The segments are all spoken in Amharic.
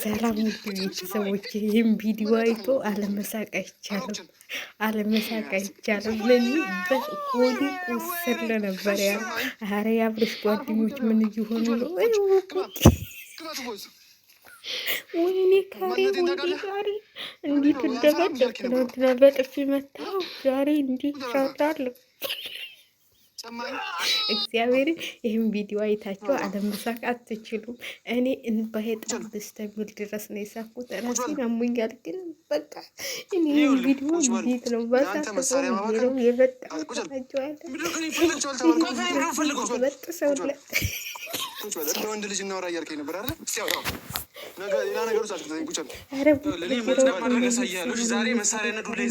ሰላም ውድ ቤተሰቦች፣ ይህም ቪዲዮ አይቶ አለመሳቅ አይቻልም፣ አለመሳቅ አይቻልም። ምን በሆዲ ቁስል ነበር ያሉ። ኧረ የአብርሽ ጓደኞች ምን እየሆኑ ነው? ወይኔ ካሪ፣ ወይኔ ካሪ፣ እንዲህ ትደበደብ። ትናንትና በጥፊ መታው፣ ዛሬ እንዲህ ሻታለሁ። እግዚአብሔር ይህም ቪዲዮ አይታችሁ አለመሳቅ አትችሉም። እኔ እንባዬ ጠብ እስከሚል ድረስ ነው የሳኩት። ራሴን አሞኛል፣ ግን በቃ እኔ ቪዲዮ እንዴት ነው ባሳተፈው ነው የመጣው በጥሰውለት ወንድ ልጅ እናወራ እያልከኝ ነበር አይደል? ሌላ ነገር ውስጥ አትክተኝ። ቁጭ ዛሬ መሳሪያ ነዱ ላይ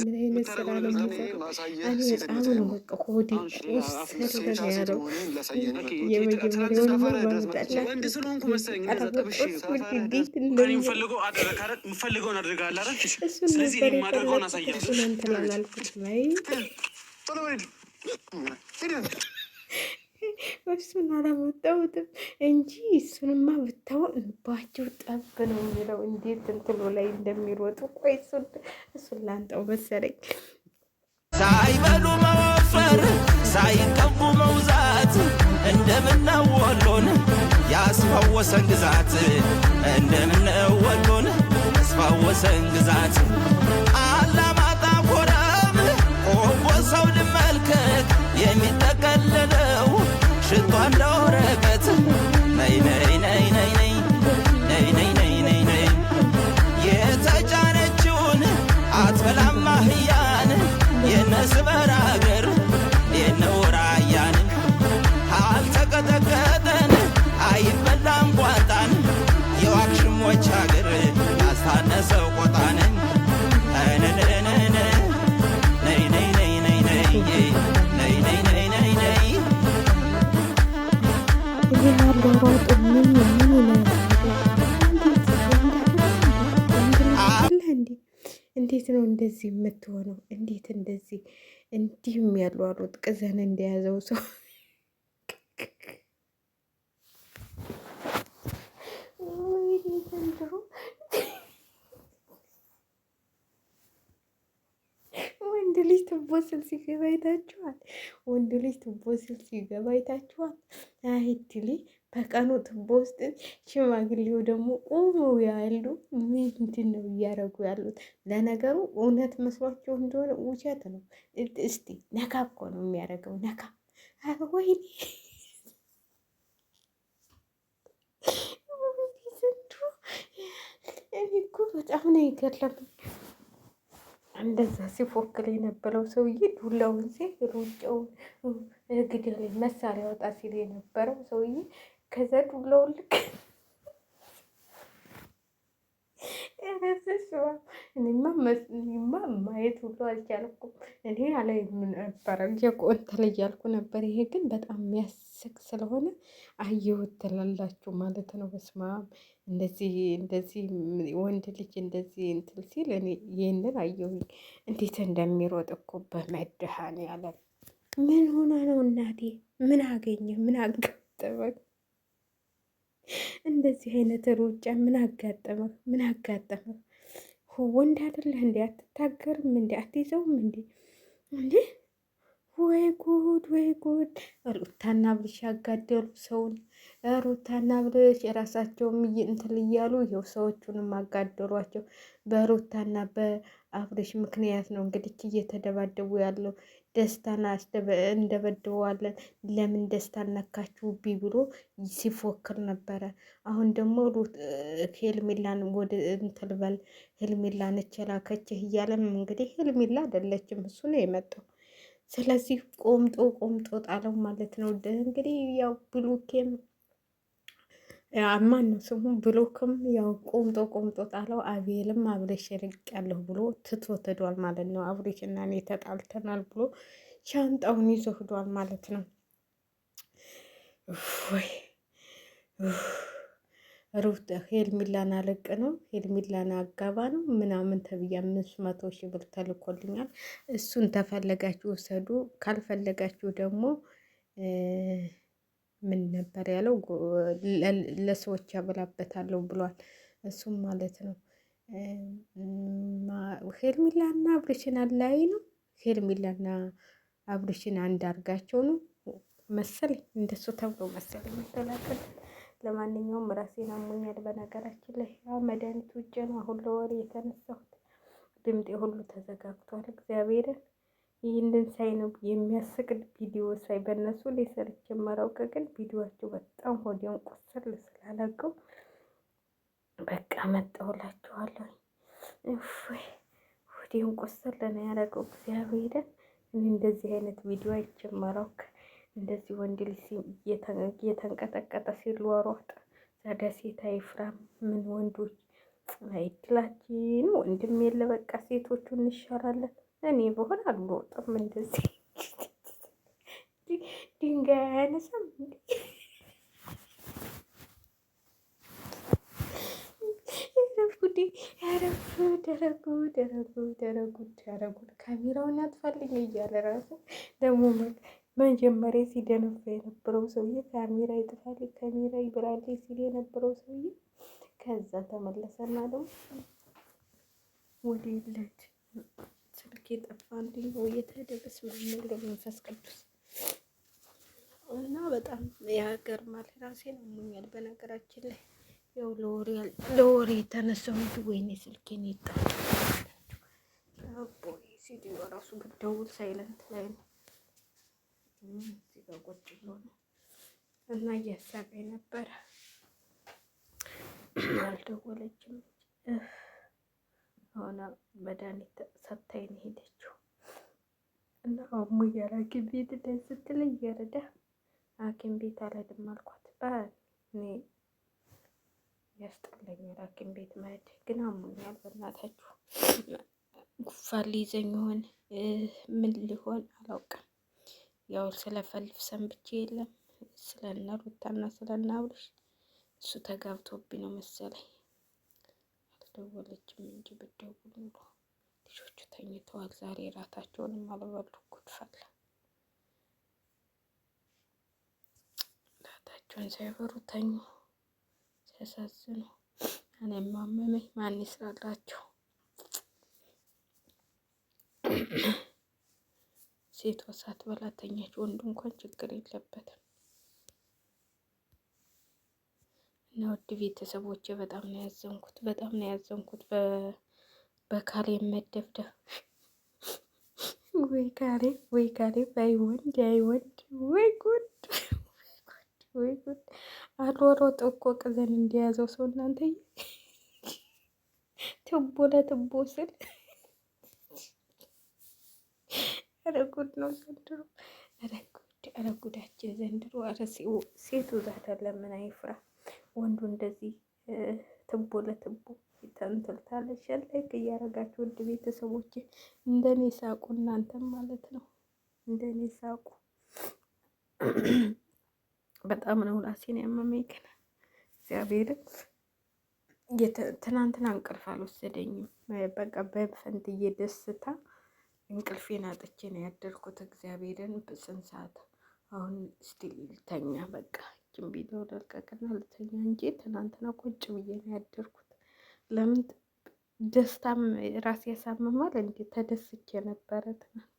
የምፈልገውን አድርጋለሁ። ስለዚህ የማደርገውን አሳያለሁ። እሱን አላመጣሁትም እንጂ እሱንማ ብታው እንባቸው ጠብ ነው የሚለው። እንዴት እንትሎ ላይ እንደሚሮጡ ቆይ እሱን ላንጠው መሰለኝ። ሳይበሉ መወፈር ሳይቀቡ መውዛት እንደምነው ወሎን ያስፋወሰን ግዛት እንደምነው ወሎን ያስፋወሰን ግዛት አላማጣ ኮረም ቆቦ ሰው ልመልከት የሚጠቀልለው ሽቷ እንደ ወረቀት ነይ ነይ ነይ ነይ ነይ ነይ ነይ ነይ ነይ ነይ የተጫነችውን አትበላም አህያን የነስበር አገር የነውራያን አልተቀጠቀጠን አይበላም ቋንጣን የዋክሽሞች አገር ያስታነሰው ቆጣንን እንዴት ነው እንደዚህ የምትሆነው? እንዴት እንደዚህ እንዲህም ያሉ አሉት ቅዘን እንደያዘው ሰው ወንድ ልጅ ቱቦ ስል ሲገባ አይታችኋል? ወንድ ልጅ ቱቦ ስል ሲገባ አይታችኋል? አይትሊ በቀኑ ቱቦ ውስጥ ሽማግሌው ደግሞ ቆመው ያሉ ምንድን ነው እያደረጉ ያሉት? ለነገሩ እውነት መስሏቸው እንደሆነ ውሸት ነው። እስቲ ነካ እኮ ነው የሚያደርገው፣ ነካ። ወይኔ እኔ እኮ በጣም ነው የገረመኝ። እንደዛ ሲፎክር የነበረው ሰውዬ ዱላውን ሲል ሩጫውን ግድል መሳሪያ ወጣ ሲል የነበረው ሰውዬ ከዛ ዱላውን ልክ እኔማ ማየት ሁሉ አልቻልኩም። እኔ አላይ ነበረ የቆንተል እያልኩ ነበር። ይሄ ግን በጣም የሚያስቅ ስለሆነ አየሁት ትላላችሁ ማለት ነው። በስመ አብ እንደዚህ ወንድ ልጅ እንደዚህ እንትን ሲል እኔ ይህንን አየሁኝ። እንዴት እንደሚሮጥ እኮ በመድኃኔዓለም ምን ሆና ነው እናቴ? ምን አገኘ? ምን አጋጠመህ? እንደዚህ አይነት ሩጫ ምን አጋጠመህ? ምን አጋጠመህ? ወንድ አይደለህ እንዴ? አትታገርም እንዴ? አትይዘውም እንዴ? እንዴ ወይ ጉድ፣ ወይ ጉድ! ሩታና አብርሽ ያጋደሉ ሰውን። ሩታና አብርሽ የራሳቸውም እንትን እያሉ ይኸው ሰዎቹንም አጋደሏቸው። በሩታና በአብርሽ ምክንያት ነው እንግዲህ እየተደባደቡ ያለው። ደስታን እንደበድበዋለን። ለምን ደስታ ነካችሁብኝ ብሎ ሲፎክር ነበረ። አሁን ደግሞ ሄልሜላን ወደ እንትን በል ሄልሜላን እቸላከችህ እያለም እንግዲህ ሄልሜላ አይደለችም እሱ ነው የመጣው። ስለዚህ ቆምጦ ጣለው ማለት ነው። እንግዲህ ያው ብሩኬም ማን ነው ስሙ ብሎክም ያው ቆምጦ ጣለው። አቤልም አብረሽ ርቄያለሁ ብሎ ትቶ ሄዷል ማለት ነው። አብረሽ እና እኔ ተጣልተናል ብሎ ሻንጣውን ይዞ ሄዷል ማለት ነው። ወይ ሩት ሄልሚላን አለቅ ነው ሄልሚላን አጋባ ነው ምናምን ተብያ 500,000 ብር ተልኮልኛል። እሱን ተፈለጋችሁ ወሰዱ፣ ካልፈለጋችሁ ደግሞ ምን ነበር ያለው ለሰዎች ያበላበታለሁ ብሏል። እሱም ማለት ነው ሄርሜላና አብርሽን አላይ ነው። ሄርሜላና አብርሽን አንድ አርጋቸው ነው መሰለኝ፣ እንደሱ ተብሎ መሰለኝ መተላከል። ለማንኛውም ራሴን አሞኛል። በነገራችን ላይ መድኃኒት ውጭ ነው አሁን ለወሬ የተነሳሁት። ድምጤ ሁሉ ተዘጋግቷል። እግዚአብሔርን ይህንን ሳይ ነው የሚያስቅ ቪዲዮ ሳይ በእነሱ ላይ ሰርቼ የማላውቅ ግን ቪዲዮቸው በጣም ሆዴን ቆስል ስላለቀው በቃ መጣሁላችኋለሁ። ሆዴን ቆስል ነው ያደረገው እግዚአብሔርን። እኔ እንደዚህ አይነት ቪዲዮ አይቼ የማላውቅ እንደዚህ ወንድ ልጅ እየተንቀጠቀጠ ሲሯሯጥ ዛዳ ሴት አይፍራም። ምን ወንዶች አይድላችን ወንድም የለ በቃ ሴቶቹ እንሻላለን። እኔ በሆን አልወጣም እንደዚህ ድንጋይ አያነሳም እንዴ? ደረጉ ካሜራውን ያጥፋልኝ እያለ ራሱ ደግሞ መጀመሪያ ሲደነፋ የነበረው ሰውዬ ካሜራ ይጥፋልኝ ካሜራ ይብራልኝ ሲል የነበረው ሰውዬ ከዛ ተመለሰና ደግሞ ወደ የለት ስልክ የጠፋልኝ ወየተደረስ ምንል ለመንፈስ ቅዱስ እና በጣም ያገርማል። ራሴን አሞኛል በነገራችን ላይ ያው ለወሬ የተነሳው እንጂ ወይኔ ስልኬን ይጣል አቦይ ሲዲዮ ራሱ ብደውል ሳይለንት ላይ ነው እዚህ ጋር ቁጭ ብሎ ነው እና እያሳቀኝ ነበረ። አልደወለችም። ሆነ መድኃኒት ሰታኝ ነው ሄደችው እና አሞኛል ሐኪም ቤት ደስ ስትለኝ እየረዳ ሐኪም ቤት አልሄድም አልኳት። እኔ ያስጠላኛል ሐኪም ቤት መሄድ ግን አሞኛል። በእናታችሁ ጉንፋን ሊይዘኝ ይሆን ምን ሊሆን አላውቅም። ያው ስለፈልፍ ሰንብቼ የለም ስለነ ሩታና ስለነ አብርሽ እሱ ተጋብቶብኝ ነው መሰለኝ። አልደወለችም እንጂ ብትደውል ኑሮ ልጆቹ ተኝተዋል። ዛሬ ራታቸውንም አልበሉ። ጉድፈላ ራታቸውን ሳይበሩ ተኙ። ሲያሳዝኑ። እኔም አመመኝ። ማን ይስራላቸው? ሴቷ ሳትበላ ተኛች። ወንዱ እንኳን ችግር የለበትም። እና ውድ ቤተሰቦቼ በጣም ነው ያዘንኩት። በካሌብ መደብደብ ወይ ካሌብ አይወንድ ወይ ጉድ አልወሮጥ እኮ ቅዘን እንደያዘው ሰው እናንተ ትቦ ለትቦ ስል ኧረ ጉድ ነው ዘንድሮ። ኧረ ጉዳችን ዘንድሮ። ኧረ ሴቱ ዛታ ለምን አይፍራ? ወንዱ እንደዚህ ትቦ ለትቦ ተንትልታለች። ላይክ እያረጋችሁ ውድ ቤተሰቦች እንደኔ ሳቁ፣ እናንተም ማለት ነው እንደኔ ሳቁ። በጣም ነው ራሴን ያመመኝ። ግን እግዚአብሔርን ትናንትና እንቅልፍ አልወሰደኝም። በቃ በፈንትዬ ደስታ እንቅልፌን አጥቼ ነው ያደርኩት። እግዚአብሔርን በስንት ሰዓት አሁን ስቲል ልተኛ በቃ ጅም ቪዲዮ ለቀቅና ልተኛ እንጂ ትናንትና ቁጭ ብዬ ነው ያደርኩት። ለምን ደስታም ራሴ ያሳምማል እንዴ? ተደስቼ ነበረ ትናንት